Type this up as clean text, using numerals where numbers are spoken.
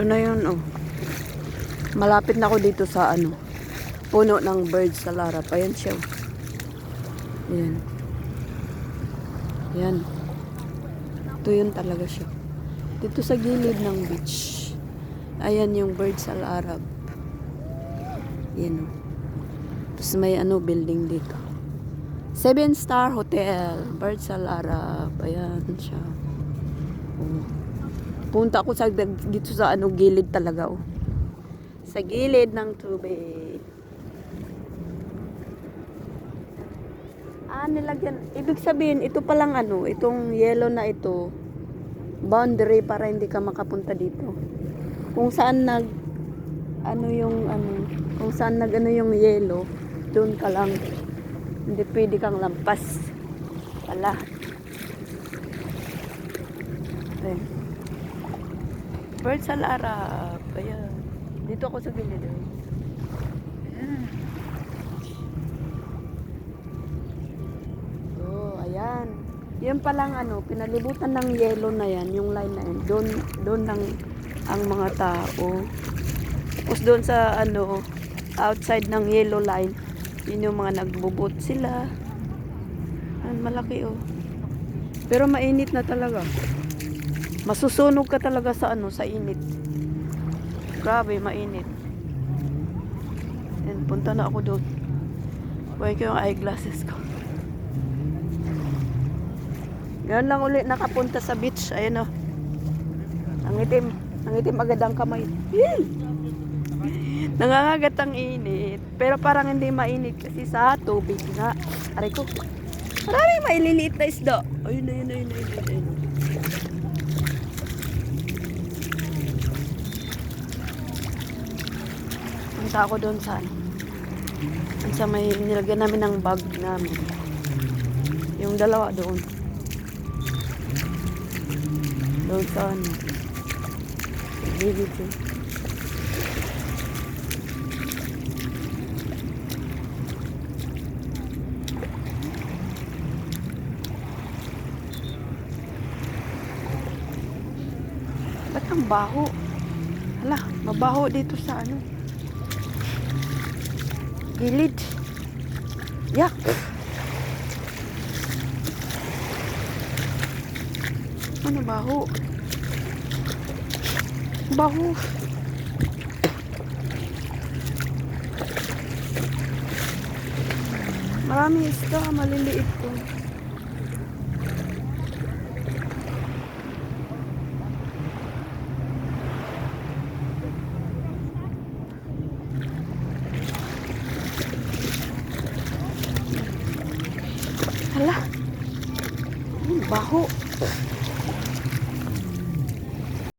Ito na yun, oh. Malapit na ako dito sa ano, puno ng birds sa larap. Ayan siya, oh. Ayan. Ayan. Ito yun talaga siya. Dito sa gilid ng beach. Ayan yung birds sa larap. Ayan, oh. Tapos may ano, building dito. 7-star hotel. Birds sa larap. Ayan siya. Oh. Punta ako dito sa ano, gilid talaga, oh. Sa gilid ng tubig. Nilagyan. Ibig sabihin, ito palang ano, itong yellow na ito, boundary para hindi ka makapunta dito. Kung saan kung saan yung yellow, doon ka lang. Hindi pwede kang lampas. Wala. Ayan. Birds sa larap. Ayan. Dito ako sa gilid. Ayan. So, ayan. Yan palang ano, pinalibutan ng yellow na yan, yung line na yan. Doon lang ang mga tao. Tapos doon sa ano, outside ng yellow line, yun yung mga nagbubot sila. Ayan, malaki, oh. Pero mainit na talaga. Masusunog ka talaga sa ano, sa init. Grabe, mainit. And punta na ako doon. Kuha ko yung eyeglasses ko. Ngayon lang ulit nakapunta sa beach. Ayan, oh. Ang itim agad ang kamay. Nangangagat ang init. Pero parang hindi mainit kasi sa tubig nga. Aray ko. Maraming maililiit na isda. Ayun. Punta ako doon sa may nilagyan namin ng bag namin. Yung dalawa doon. Doon sa ano. Bibig. Ba't ang baho? Hala, mabaho dito sa ano. Gilid. Yak. Ano baho? Baho. Maraming isda, maliliit ko. Hala. Baho.